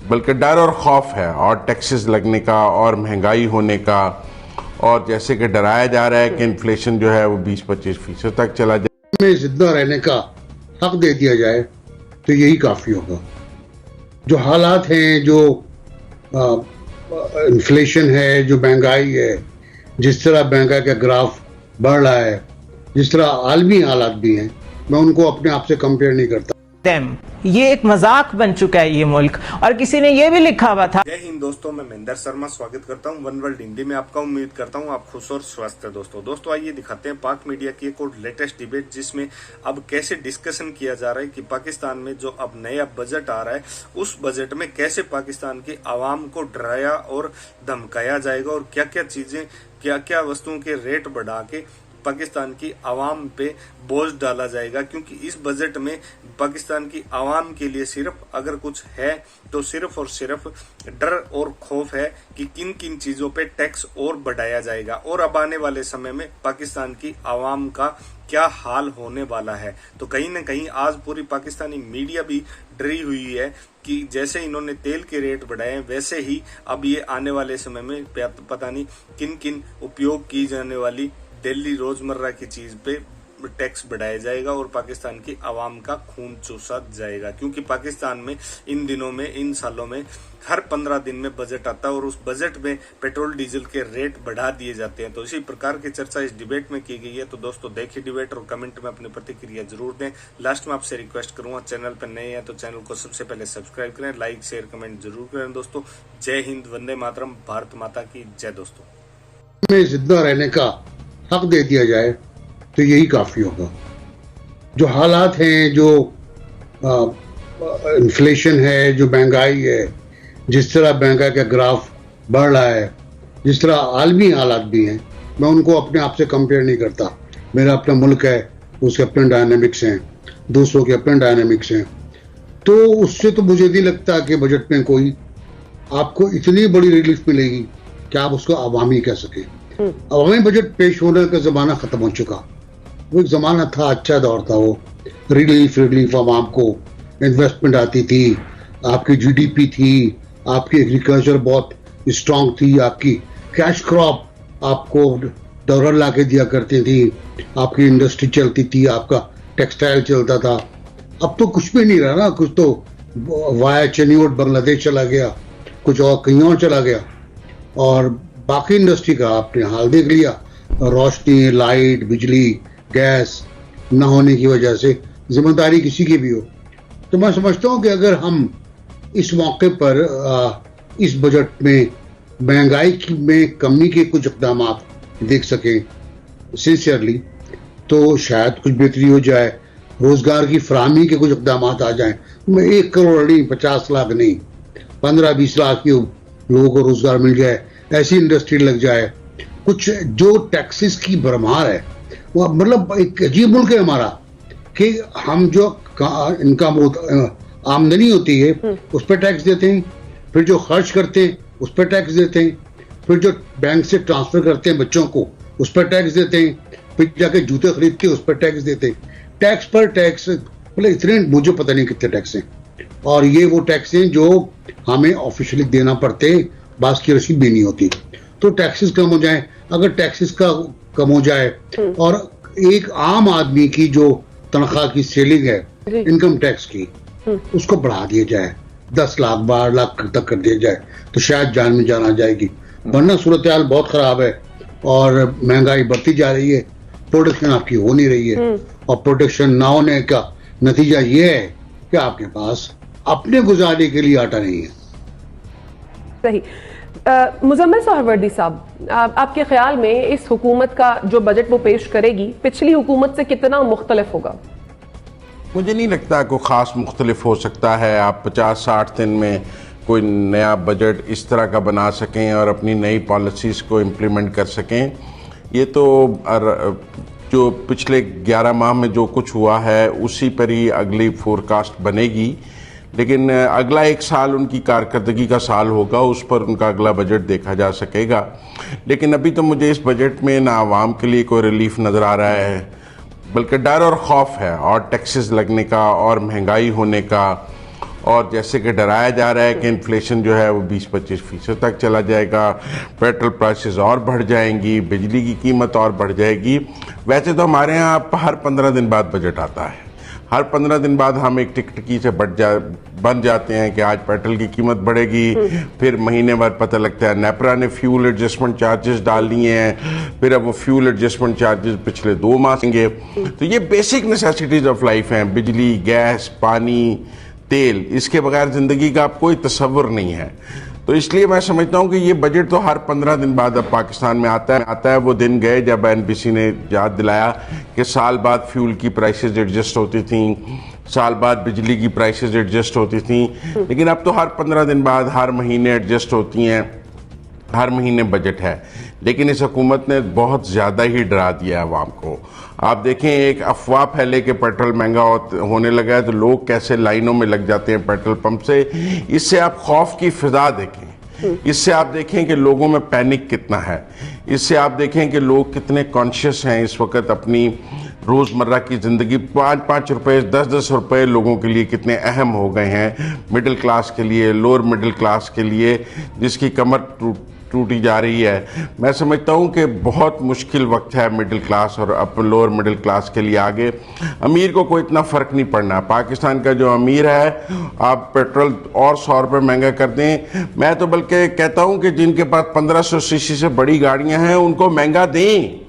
बल्कि डर और खौफ है, और टैक्सेस लगने का और महंगाई होने का, और जैसे कि डराया जा रहा है कि इन्फ्लेशन जो है वो 20-25% तक चला जाए। में जिंदा रहने का हक दे दिया जाए तो यही काफ़ी होगा। जो हालात हैं, जो इन्फ्लेशन है, जो महंगाई है, जिस तरह महंगाई का ग्राफ बढ़ रहा है, जिस तरह आलमी हालात भी हैं, मैं उनको अपने आप से कंपेयर नहीं करता। ये एक मजाक बन चुका है ये मुल्क। और किसी ने ये भी लिखा हुआ था। जय हिंद दोस्तों, मैं महेंद्र शर्मा स्वागत करता हूं वन वर्ल्ड हिंदी में आपका। उम्मीद करता हूं आप खुश और स्वस्थ है। दोस्तों आइए दिखाते हैं पाक मीडिया की एक और लेटेस्ट डिबेट, जिसमें अब कैसे डिस्कशन किया जा रहा है कि पाकिस्तान में जो अब नया बजट आ रहा है, उस बजट में कैसे पाकिस्तान की आवाम को डराया और धमकाया जाएगा, और क्या क्या चीजें, क्या क्या वस्तुओं के रेट बढ़ा के पाकिस्तान की आवाम पे बोझ डाला जाएगा। क्योंकि इस बजट में पाकिस्तान की आवाम के लिए सिर्फ अगर कुछ है तो सिर्फ और सिर्फ डर और खौफ है कि किन किन चीजों पे टैक्स और बढ़ाया जाएगा, और अब आने वाले समय में पाकिस्तान की आवाम का क्या हाल होने वाला है। तो कहीं ना कहीं आज पूरी पाकिस्तानी मीडिया भी डरी हुई है कि जैसे इन्होंने तेल के रेट बढ़ाए हैं, वैसे ही अब ये आने वाले समय में पता नहीं किन किन उपयोग की जाने वाली डेली रोजमर्रा की चीज पे टैक्स बढ़ाया जाएगा और पाकिस्तान की आवाम का खून चूसा जाएगा। क्योंकि पाकिस्तान में इन दिनों में, इन सालों में हर 15 दिन में बजट आता है और उस बजट में पेट्रोल डीजल के रेट बढ़ा दिए जाते हैं। तो इसी प्रकार की चर्चा इस डिबेट में की गई है। तो दोस्तों देखिए डिबेट और कमेंट में अपनी प्रतिक्रिया जरूर दें। लास्ट में आपसे रिक्वेस्ट करूंगा, चैनल पर नए हैं तो चैनल को सबसे पहले सब्सक्राइब करें, लाइक शेयर कमेंट जरूर करें। दोस्तों जय हिंद, वंदे मातरम, भारत माता की जय। दोस्तों में जिंदा रहने का हक दे दिया जाए तो यही काफ़ी होगा। जो हालात हैं, जो इन्फ्लेशन है, जो महंगाई है, जिस तरह महंगाई का ग्राफ बढ़ रहा है, जिस तरह आलमी हालात भी हैं, मैं उनको अपने आप से कंपेयर नहीं करता। मेरा अपना मुल्क है, उसके अपने डायनामिक्स हैं, दूसरों के अपने डायनामिक्स हैं। तो उससे तो मुझे नहीं लगता कि बजट में कोई आपको इतनी बड़ी रिलीफ मिलेगी कि आप उसको अवामी कह सकें। अवामी बजट पेश होने का ज़माना ख़त्म हो चुका। वो एक ज़माना था, अच्छा दौर था वो। रिलीफ आवाम को, इन्वेस्टमेंट आती थी, आपकी जीडीपी थी, आपकी एग्रीकल्चर बहुत स्ट्रांग थी, आपकी कैश क्रॉप आपको डॉलर ला के दिया करती थी, आपकी इंडस्ट्री चलती थी, आपका टेक्सटाइल चलता था। अब तो कुछ भी नहीं रहा ना। कुछ तो वाया चनियोट बांग्लादेश चला गया, कुछ और कहीं और चला गया, और बाकी इंडस्ट्री का आपने हाल देख लिया। रोशनी, लाइट, बिजली, गैस न होने की वजह से जिम्मेदारी किसी की भी हो। तो मैं समझता हूँ कि अगर हम इस मौके पर इस बजट में महंगाई में कमी के कुछ इक़दाम देख सकें सिंसियरली, तो शायद कुछ बेहतरी हो जाए। रोजगार की फराहमी के कुछ इक़दाम आ जाएं। मैं 1 करोड़ नहीं, 50 लाख नहीं, 15-20 लाख के लोगों को रोजगार मिल जाए, ऐसी इंडस्ट्री लग जाए। कुछ जो टैक्सेस की भरमार है, वो मतलब एक अजीब मुल्क है हमारा कि हम जो इनकम आमदनी होती है उस पर टैक्स देते हैं, फिर जो खर्च करते हैं उस पर टैक्स देते हैं, फिर जो बैंक से ट्रांसफर करते हैं बच्चों को उस पर टैक्स देते हैं, फिर जाके जूते खरीद के उस पर टैक्स देते हैं। टैक्स पर टैक्स, मतलब इतने मुझे पता नहीं कितने टैक्स हैं। और ये वो टैक्स हैं जो हमें ऑफिशियली देना पड़ते हैं, बास की रसीद भी नहीं होती। तो टैक्सेस कम हो जाए। अगर टैक्सेस का कम हो जाए और एक आम आदमी की जो तनख्वाह की सेलिंग है इनकम टैक्स की, उसको बढ़ा दिया जाए, 10 लाख 12 लाख तक कर दिया जाए, तो शायद जान में जान आ जाएगी। वरना सूरत हाल बहुत खराब है और महंगाई बढ़ती जा रही है, प्रोडक्शन आपकी हो नहीं रही है, और प्रोडक्शन ना होने का नतीजा ये है कि आपके पास अपने गुजारे के लिए आटा नहीं है। सही। मुजम्मिल सोहरावर्दी साहब, आपके ख्याल में इस हुकूमत का जो बजट वो पेश करेगी पिछली हुकूमत से कितना मुख्तलिफ होगा? मुझे नहीं लगता कोई ख़ास मुख्तलिफ हो सकता है। आप 50-60 दिन में कोई नया बजट इस तरह का बना सकें और अपनी नई पॉलिसीज़ को इम्प्लीमेंट कर सकें। ये तो जो पिछले 11 माह में जो कुछ हुआ है उसी पर ही अगली फोरकास्ट बनेगी। लेकिन अगला 1 साल उनकी कारकर्दगी का साल होगा, उस पर उनका अगला बजट देखा जा सकेगा। लेकिन अभी तो मुझे इस बजट में ना आवाम के लिए कोई रिलीफ नज़र आ रहा है, बल्कि डर और खौफ है, और टैक्सेस लगने का और महंगाई होने का, और जैसे कि डराया जा रहा है कि इन्फ्लेशन जो है वो 20-25% तक चला जाएगा, पेट्रोल प्राइसेस और बढ़ जाएंगी, बिजली की कीमत और बढ़ जाएगी। वैसे तो हमारे यहाँ हर 15 दिन बाद बजट आता है, हर 15 दिन बाद हम एक टिकटकी से बन जाते हैं कि आज पेट्रोल की कीमत बढ़ेगी, फिर महीने बाद पता लगता है नेपरा ने फ्यूल एडजस्टमेंट चार्जेस डाल दिए हैं, फिर अब वो फ्यूल एडजस्टमेंट चार्जेस पिछले 2 माह से। तो ये बेसिक नेसेसिटीज ऑफ लाइफ हैं, बिजली, गैस, पानी, तेल, इसके बगैर ज़िंदगी का आप कोई तसव्वुर नहीं है। तो इसलिए मैं समझता हूँ कि ये बजट तो हर 15 दिन बाद अब पाकिस्तान में आता है। वो दिन गए जब एनबीसी ने याद दिलाया कि साल बाद फ्यूल की प्राइसेस एडजस्ट होती थी, साल बाद बिजली की प्राइसेस एडजस्ट होती थी, लेकिन अब तो हर 15 दिन बाद हर महीने एडजस्ट होती हैं, हर महीने बजट है। लेकिन इस हुकूमत ने बहुत ज़्यादा ही डरा दिया आवाम को। आप देखें, एक अफवाह फैले कि पेट्रोल महंगा होने लगा है तो लोग कैसे लाइनों में लग जाते हैं पेट्रोल पंप से। इससे आप खौफ की फिजा देखें, इससे आप देखें कि लोगों में पैनिक कितना है, इससे आप देखें कि लोग कितने कॉन्शियस हैं इस वक्त अपनी रोज़मर्रा की ज़िंदगी। 5-5 रुपये, 10-10 रुपये लोगों के लिए कितने अहम हो गए हैं, मिडिल क्लास के लिए, लोअर मिडिल क्लास के लिए, जिसकी कमर टूटी जा रही है। मैं समझता हूँ कि बहुत मुश्किल वक्त है मिडिल क्लास और अब लोअर मिडिल क्लास के लिए आगे। अमीर को कोई इतना फ़र्क नहीं पड़ना। पाकिस्तान का जो अमीर है, आप पेट्रोल और 100 रुपये महंगा कर दें, मैं तो बल्कि कहता हूँ कि जिनके पास 1500 सीसी से बड़ी गाड़ियाँ हैं उनको महंगा दें।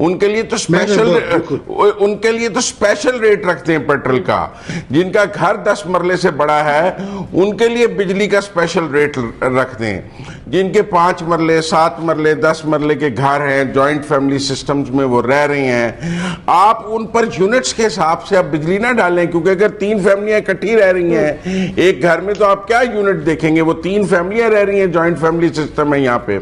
उनके लिए तो स्पेशल रेट रखते हैं पेट्रोल का। जिनका घर 10 मरले से बड़ा है उनके लिए बिजली का स्पेशल रेट रखते हैं। जिनके 5 मरले, 7 मरले, 10 मरले के घर हैं, जॉइंट फैमिली सिस्टम्स में वो रह रहे हैं, आप उन पर यूनिट्स के हिसाब से आप बिजली ना डालें। क्योंकि अगर 3 फैमिलियां इकट्ठी रह रही हैं एक घर में तो आप क्या यूनिट देखेंगे? वो 3 फैमिलियां रह रही हैं, जॉइंट फैमिली सिस्टम है यहाँ पे,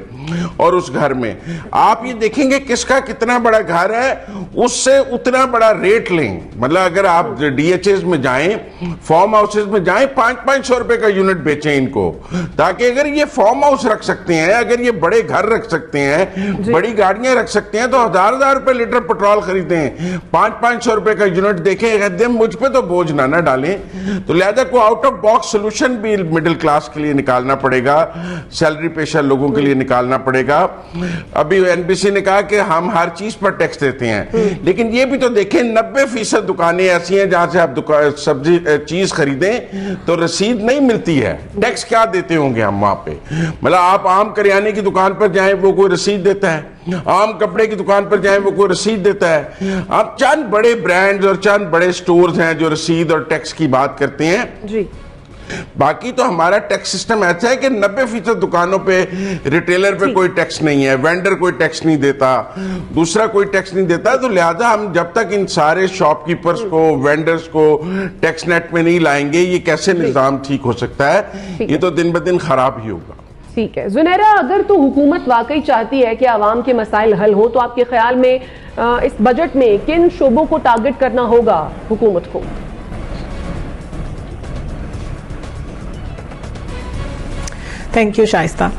और उस घर में आप ये देखेंगे किसका कितना बड़ा घर है, उससे उतना बड़ा रेट लें। मतलब अगर आप डीएचएस में जाएं, फार्म हाउसेज में जाएं, 500-500 रुपए का यूनिट बेचें इनको, ताकि अगर ये फार्म हाउस रख सकते हैं, अगर ये बड़े घर रख सकते हैं, बड़ी गाड़ियां रख सकते हैं, तो 1000-1000 रुपए लीटर पेट्रोल खरीदें। 500-500 रुपए का यूनिट देखें, मुझ पे तो बोझ ना डालें। तो लिहाजा को आउट ऑफ बॉक्स सोल्यूशन भी मिडिल क्लास के लिए निकालना पड़ेगा, सैलरी पेशा लोगों के लिए निकालना पड़ेगा। अभी एनबीसी ने कहा कि हम हर चीज पर टैक्स देते हैं, लेकिन ये भी तो देखें 90% दुकानें ऐसी हैं जहां से आप सब्जी चीज खरीदें तो रसीद नहीं मिलती है। टैक्स क्या देते होंगे हम वहां पे? मतलब आप आम करियाने की दुकान पर जाएं वो कोई रसीद देता है, आम कपड़े की दुकान पर जाएं वो कोई रसीद देता है। आप चंद बड़े ब्रांड्स और चंद बड़े स्टोर्स हैं जो रसीद और टैक्स की बात करते हैं जी। बाकी तो हमारा टैक्स सिस्टम ऐसा है कि 90% दुकानों पे, रिटेलर पे कोई टैक्स नहीं है, वेंडर कोई टैक्स नहीं देता, दूसरा कोई टैक्स नहीं देता। तो लिहाजा हम जब तक इन सारे शॉपकीपर्स को, वेंडर्स को टैक्स नेट में नहीं लाएंगे, ये कैसे निजाम ठीक हो सकता है? ये तो दिन ब दिन खराब ही होगा। ठीक है जुनैरा, अगर तो हुकूमत वाकई चाहती है कि आवाम के मसाइल हल हो, तो आपके ख्याल में इस बजट में किन शोबों को टारगेट करना होगा हुकूमत को? Thank you Shaista.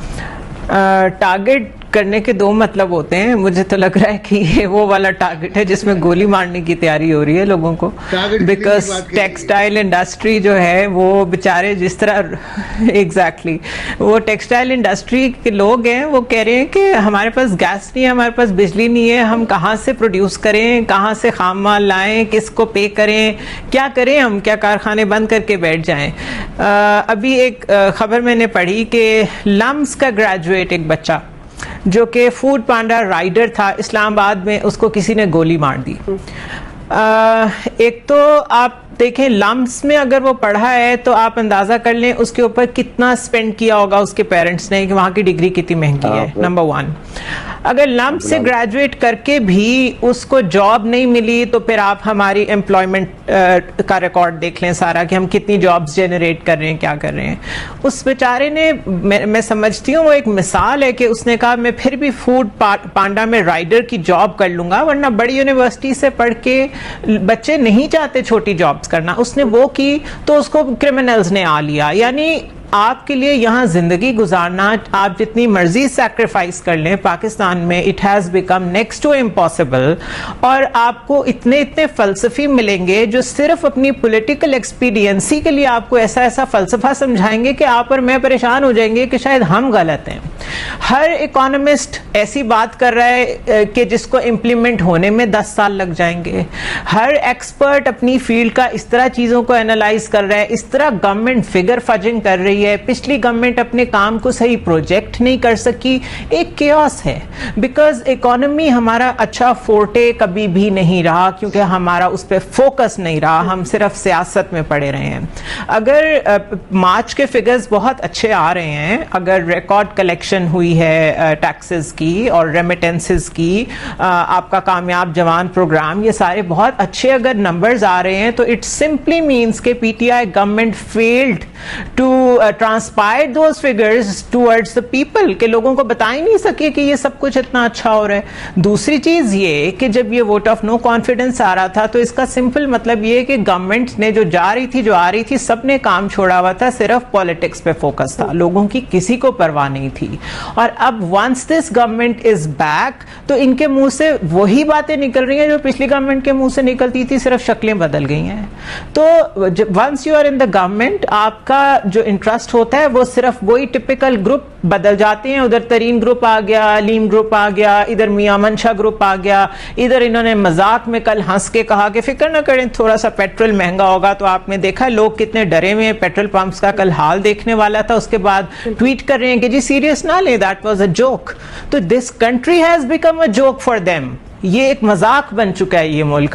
टारगेट करने के 2 मतलब होते हैं। मुझे तो लग रहा है कि ये वो वाला टारगेट है जिसमें गोली मारने की तैयारी हो रही है लोगों को, बिकॉज टेक्सटाइल इंडस्ट्री जो है वो बेचारे जिस तरह एग्जैक्टली वो टेक्सटाइल इंडस्ट्री के लोग हैं, वो कह रहे हैं कि हमारे पास गैस नहीं है, हमारे पास बिजली नहीं है, हम कहाँ से प्रोड्यूस करें, कहाँ से खाम माल लाएं, किसको पे करें, क्या करें, हम क्या कारखाने बंद करके बैठ जाएं। अभी एक खबर मैंने पढ़ी कि लम्स का ग्रेजुएट एक बच्चा जो कि फूड पांडा राइडर था इस्लामाबाद में, उसको किसी ने गोली मार दी। एक तो आप देखें लम्स में अगर वो पढ़ा है तो आप अंदाजा कर लें उसके ऊपर कितना स्पेंड किया होगा उसके पेरेंट्स ने, कि वहाँ की डिग्री कितनी महंगी है। नंबर 1, अगर लम्स से ग्रेजुएट करके भी उसको जॉब नहीं मिली तो फिर आप हमारी एम्प्लॉयमेंट का रिकॉर्ड देख लें सारा, कि हम कितनी जॉब्स जनरेट कर रहे हैं, क्या कर रहे हैं। उस बेचारे ने, मैं समझती हूँ वो एक मिसाल है कि उसने कहा मैं फिर भी फूड पांडा में राइडर की जॉब कर लूंगा, वरना बड़ी यूनिवर्सिटी से पढ़ के बच्चे नहीं चाहते छोटी जॉब्स करना। उसने वो की तो उसको क्रिमिनल्स ने आ लिया। यानी आपके लिए यहाँ जिंदगी गुजारना, आप जितनी मर्जी सैक्रिफाइस कर लें पाकिस्तान में, it has become next to impossible. और आपको इतने इतने फलसफी मिलेंगे जो सिर्फ अपनी पॉलिटिकल एक्सपीडियंसी के लिए आपको ऐसा ऐसा फलसफा समझाएंगे कि आप और मैं परेशान हो जाएंगे कि शायद हम गलत हैं। हर इकोनॉमिस्ट ऐसी बात कर रहा है कि जिसको इंप्लीमेंट होने में 10 साल लग जाएंगे। हर एक्सपर्ट अपनी फील्ड का इस तरह चीजों को एनालाइज कर रहा है, इस तरह गवर्नमेंट फिगर फजिंग कर रही है। पिछली गवर्नमेंट अपने काम को सही प्रोजेक्ट नहीं कर सकी, एक केओस है। बिकॉज इकोनॉमी हमारा अच्छा फोर्टे कभी भी नहीं रहा, क्योंकि हमारा उस पर फोकस नहीं रहा, हम सिर्फ सियासत में पड़े रहे हैं। अगर मार्च के फिगर्स बहुत अच्छे आ रहे हैं, अगर रिकॉर्ड कलेक्शन हुई है टैक्सेस की और रेमिटेंसेस की, आपका कामयाब जवान प्रोग्राम, ये सारे बहुत अच्छे अगर नंबर्स आ रहे हैं, तो इट सिंपली मींस के PTI government failed to transpire those figures towards the people, के लोगों को बता ही नहीं सके कि ये सब कुछ इतना अच्छा हो रहा है। दूसरी चीज ये कि जब ये वोट ऑफ नो कॉन्फिडेंस आ रहा था, तो इसका सिंपल मतलब ये कि गवर्नमेंट ने जो जा रही थी, जो आ रही थी, सबने काम छोड़ा हुआ था, सिर्फ पॉलिटिक्स पे फोकस था, लोगों की किसी को परवाह नहीं थी। और अब once this government is back, तो इनके मुंह से वही बातें निकल रही हैं जो पिछली गवर्नमेंट के मुंह से निकलती थी, सिर्फ शक्लें बदल गई हैं। तो once you are in the government, आपका जो इंटरेस्ट होता है वो सिर्फ वही टिपिकल ग्रुप बदल जाते हैं। उधर तरीन ग्रुप आ गया, अलीम ग्रुप आ गया, इधर मियां मंशा ग्रुप आ गया, इधर इन्होंने मजाक में कल हंस के कहा कि फिक्र ना करें, थोड़ा सा पेट्रोल महंगा होगा। तो आपने देखा लोग कितने डरे हुए हैं, पेट्रोल पंप्स का कल हाल देखने वाला था, उसके बाद ट्वीट कर रहे हैं कि जी सीरियस ना ले, दैट वाज अ जोक। तो this country has become a joke for them, ये एक मजाक बन चुका है ये मुल्क।